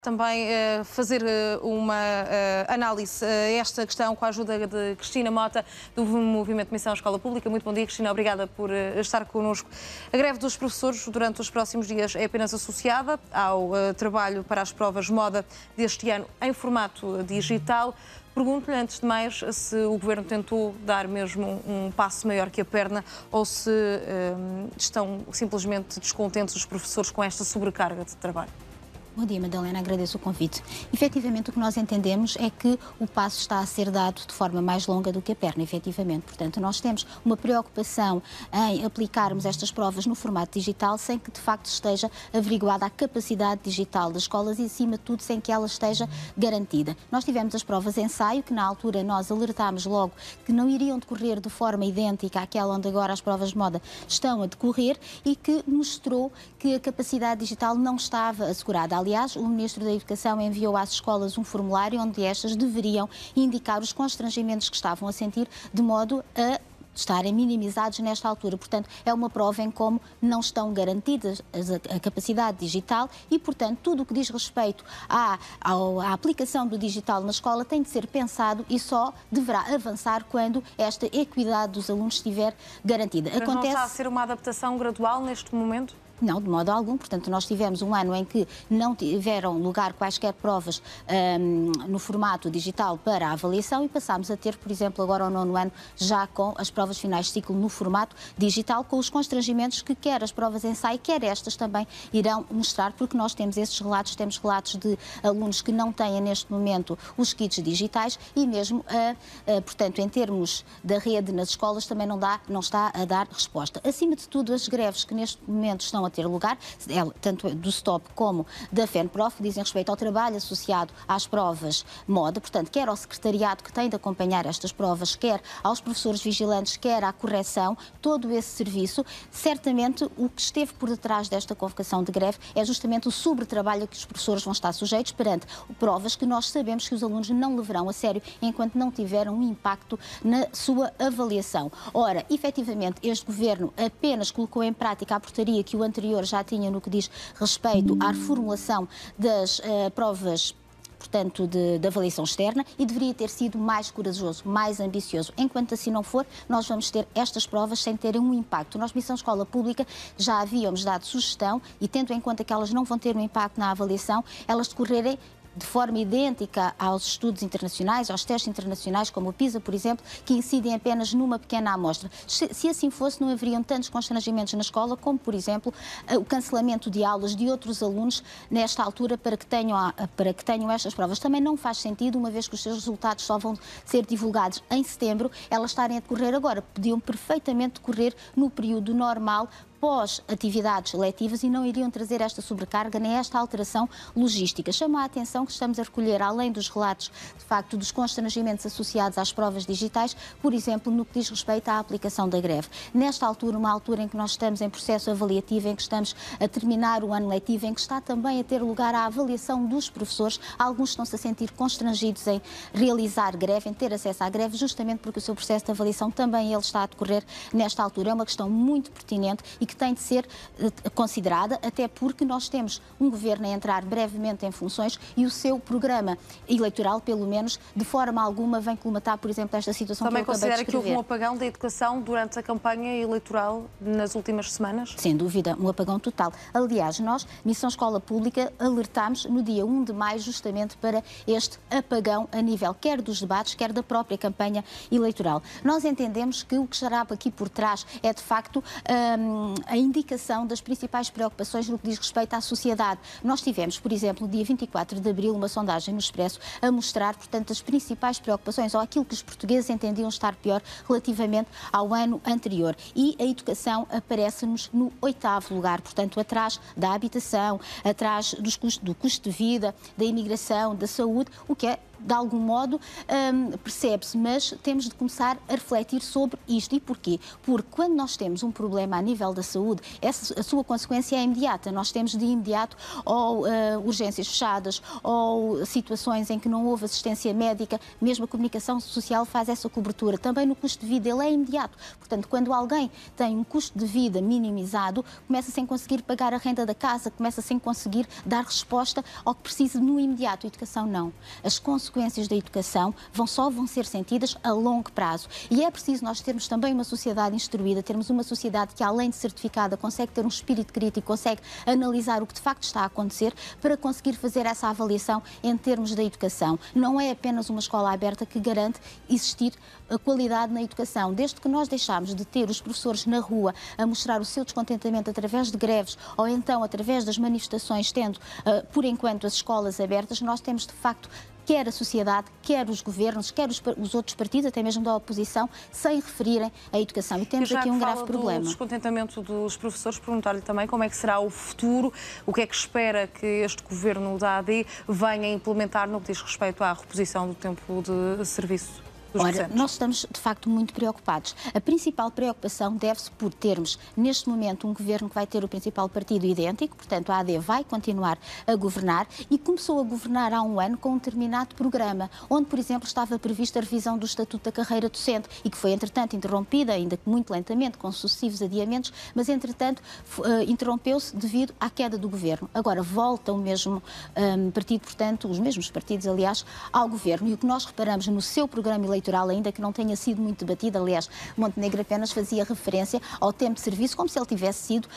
Também fazer uma análise a esta questão com a ajuda de Cristina Mota, do Movimento Missão Escola Pública. Muito bom dia, Cristina. Obrigada por estar connosco. A greve dos professores durante os próximos dias é apenas associada ao trabalho para as provas moda deste ano em formato digital. Pergunto-lhe, antes de mais, se o Governo tentou dar mesmo um passo maior que a perna ou se estão simplesmente descontentes os professores com esta sobrecarga de trabalho. Bom dia, Madalena, agradeço o convite. Efetivamente, o que nós entendemos é que o passo está a ser dado de forma mais longa do que a perna, efetivamente. Portanto, nós temos uma preocupação em aplicarmos estas provas no formato digital sem que, de facto, esteja averiguada a capacidade digital das escolas e, acima de tudo, sem que ela esteja garantida. Nós tivemos as provas ensaio, que na altura nós alertámos logo que não iriam decorrer de forma idêntica àquela onde agora as provas de moda estão a decorrer e que mostrou que a capacidade digital não estava assegurada. Aliás, o Ministro da Educação enviou às escolas um formulário onde estas deveriam indicar os constrangimentos que estavam a sentir, de modo a estarem minimizados nesta altura. Portanto, é uma prova em como não estão garantidas a capacidade digital e, portanto, tudo o que diz respeito à aplicação do digital na escola tem de ser pensado e só deverá avançar quando esta equidade dos alunos estiver garantida. Mas não está a ser uma adaptação gradual neste momento? Não, de modo algum. Portanto, nós tivemos um ano em que não tiveram lugar quaisquer provas no formato digital para a avaliação e passámos a ter, por exemplo, agora ao 9º ano, já com as provas finais de ciclo no formato digital, com os constrangimentos que quer as provas em ensaio, quer estas também irão mostrar, porque nós temos esses relatos, temos relatos de alunos que não têm neste momento os kits digitais e mesmo, portanto, em termos da rede nas escolas também não está a dar resposta. Acima de tudo, as greves que neste momento estão a ter lugar, tanto do STOP como da FENPROF, dizem respeito ao trabalho associado às provas moda, portanto, quer ao secretariado que tem de acompanhar estas provas, quer aos professores vigilantes, quer à correção, todo esse serviço. Certamente, o que esteve por detrás desta convocação de greve é justamente o sobretrabalho a que os professores vão estar sujeitos perante provas que nós sabemos que os alunos não levarão a sério enquanto não tiveram um impacto na sua avaliação. Ora, efetivamente, este Governo apenas colocou em prática a portaria que o anterior já tinha no que diz respeito à reformulação das provas, portanto, de avaliação externa e deveria ter sido mais corajoso, mais ambicioso. Enquanto assim não for, nós vamos ter estas provas sem terem um impacto. Nós, Missão Escola Pública, já havíamos dado sugestão e, tendo em conta que elas não vão ter um impacto na avaliação, elas decorrerem de forma idêntica aos estudos internacionais, aos testes internacionais, como o PISA, por exemplo, que incidem apenas numa pequena amostra. Se assim fosse, não haveriam tantos constrangimentos na escola, como, por exemplo, o cancelamento de aulas de outros alunos nesta altura para que tenham estas provas. Também não faz sentido, uma vez que os seus resultados só vão ser divulgados em setembro, elas estarem a decorrer agora. Podiam perfeitamente decorrer no período normal, pós-atividades letivas, e não iriam trazer esta sobrecarga nem esta alteração logística. Chama a atenção que estamos a recolher, além dos relatos, de facto, dos constrangimentos associados às provas digitais, por exemplo, no que diz respeito à aplicação da greve. Nesta altura, uma altura em que nós estamos em processo avaliativo, em que estamos a terminar o ano letivo, em que está também a ter lugar a avaliação dos professores, alguns estão-se a sentir constrangidos em realizar greve, em ter acesso à greve, justamente porque o seu processo de avaliação também ele está a decorrer nesta altura. É uma questão muito pertinente e que tem de ser considerada, até porque nós temos um Governo a entrar brevemente em funções e o seu programa eleitoral, pelo menos, de forma alguma, vem colmatar, por exemplo, esta situação também que eu acabei de descrever. Também considera que houve um apagão da educação durante a campanha eleitoral nas últimas semanas? Sem dúvida, um apagão total. Aliás, nós, Missão Escola Pública, alertámos no dia 1 de maio justamente para este apagão a nível quer dos debates, quer da própria campanha eleitoral. Nós entendemos que o que estará aqui por trás é, de facto, a indicação das principais preocupações no que diz respeito à sociedade. Nós tivemos, por exemplo, no dia 24 de abril, uma sondagem no Expresso a mostrar, portanto, as principais preocupações ou aquilo que os portugueses entendiam estar pior relativamente ao ano anterior. E a educação aparece-nos no 8º lugar, portanto, atrás da habitação, atrás do custo de vida, da imigração, da saúde, o que é, de algum modo, percebe-se, mas temos de começar a refletir sobre isto. E porquê? Porque quando nós temos um problema a nível da saúde, a sua consequência é imediata. Nós temos de imediato ou urgências fechadas ou situações em que não houve assistência médica, mesmo a comunicação social faz essa cobertura. Também no custo de vida ele é imediato. Portanto, quando alguém tem um custo de vida minimizado, começa sem conseguir pagar a renda da casa, começa sem conseguir dar resposta ao que precisa no imediato. A educação não. As consequências da educação só vão ser sentidas a longo prazo. E é preciso nós termos também uma sociedade instruída, termos uma sociedade que, além de certificada, consegue ter um espírito crítico, consegue analisar o que de facto está a acontecer para conseguir fazer essa avaliação em termos da educação. Não é apenas uma escola aberta que garante existir a qualidade na educação. Desde que nós deixámos de ter os professores na rua a mostrar o seu descontentamento através de greves ou então através das manifestações, tendo, por enquanto, as escolas abertas, nós temos de facto quer a sociedade, quer os governos, quer os outros partidos, até mesmo da oposição, sem referirem à educação. E temos aqui um grave problema. Do descontentamento dos professores, perguntar-lhe também como é que será o futuro, o que é que espera que este governo da AD venha implementar no que diz respeito à reposição do tempo de serviço. Ora, nós estamos, de facto, muito preocupados. A principal preocupação deve-se por termos, neste momento, um governo que vai ter o principal partido idêntico, portanto, a AD vai continuar a governar e começou a governar há um ano com um determinado programa, onde, por exemplo, estava prevista a revisão do Estatuto da Carreira Docente e que foi, entretanto, interrompida, ainda que muito lentamente, com sucessivos adiamentos, mas, entretanto, interrompeu-se devido à queda do governo. Agora, volta o mesmo partido, portanto, os mesmos partidos, aliás, ao governo. E o que nós reparamos no seu programa eleitoral, ainda que não tenha sido muito debatido, aliás, Montenegro apenas fazia referência ao tempo de serviço como se ele tivesse sido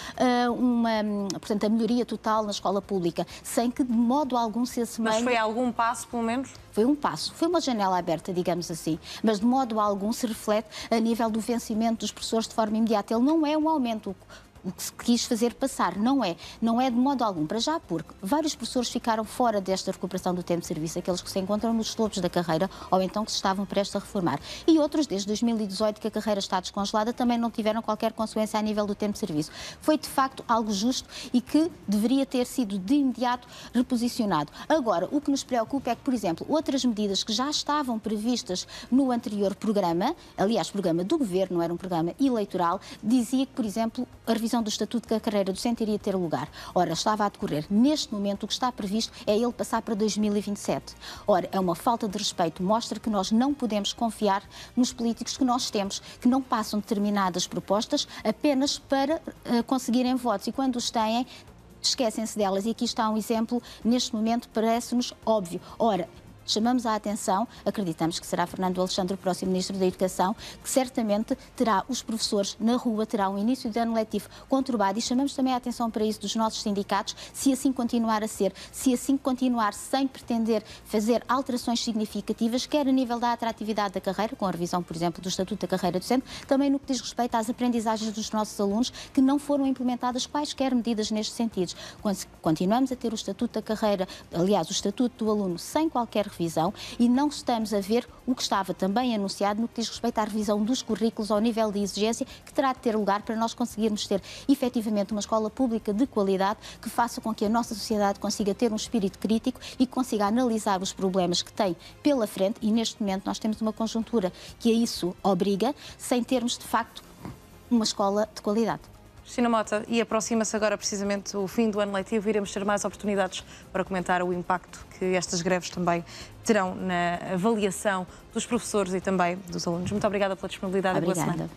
portanto, a melhoria total na escola pública, sem que de modo algum se assemelhe... Mas foi algum passo, pelo menos? Foi um passo, foi uma janela aberta, digamos assim, mas de modo algum se reflete a nível do vencimento dos professores de forma imediata. Ele não é um aumento. O que se quis fazer passar não é de modo algum, para já, porque vários professores ficaram fora desta recuperação do tempo de serviço, aqueles que se encontram nos topos da carreira ou então que se estavam prestes a reformar. E outros, desde 2018, que a carreira está descongelada, também não tiveram qualquer consequência a nível do tempo de serviço. Foi, de facto, algo justo e que deveria ter sido de imediato reposicionado. Agora, o que nos preocupa é que, por exemplo, outras medidas que já estavam previstas no anterior programa, aliás, programa do Governo, não era um programa eleitoral, dizia que, por exemplo, a revisão do Estatuto da Carreira Docente iria ter lugar. Ora, estava a decorrer. Neste momento, o que está previsto é ele passar para 2027. Ora, é uma falta de respeito. Mostra que nós não podemos confiar nos políticos que nós temos, que não passam determinadas propostas apenas para conseguirem votos. E quando os têm, esquecem-se delas. E aqui está um exemplo, neste momento, parece-nos óbvio. Ora, chamamos a atenção, acreditamos que será Fernando Alexandre, o próximo Ministro da Educação, que certamente terá os professores na rua, terá um início de ano letivo conturbado e chamamos também a atenção para isso dos nossos sindicatos, se assim continuar a ser, se assim continuar sem pretender fazer alterações significativas, quer a nível da atratividade da carreira, com a revisão, por exemplo, do Estatuto da Carreira Docente, também no que diz respeito às aprendizagens dos nossos alunos, que não foram implementadas quaisquer medidas nestes sentidos. Continuamos a ter o Estatuto da Carreira, aliás, o Estatuto do Aluno sem qualquer revisão e não estamos a ver o que estava também anunciado no que diz respeito à revisão dos currículos ao nível de exigência que terá de ter lugar para nós conseguirmos ter efetivamente uma escola pública de qualidade que faça com que a nossa sociedade consiga ter um espírito crítico e consiga analisar os problemas que tem pela frente e neste momento nós temos uma conjuntura que a isso obriga sem termos de facto uma escola de qualidade. Cristina Mota, e aproxima-se agora precisamente o fim do ano letivo, iremos ter mais oportunidades para comentar o impacto que estas greves também terão na avaliação dos professores e também dos alunos. Muito obrigada pela disponibilidade e boa semana.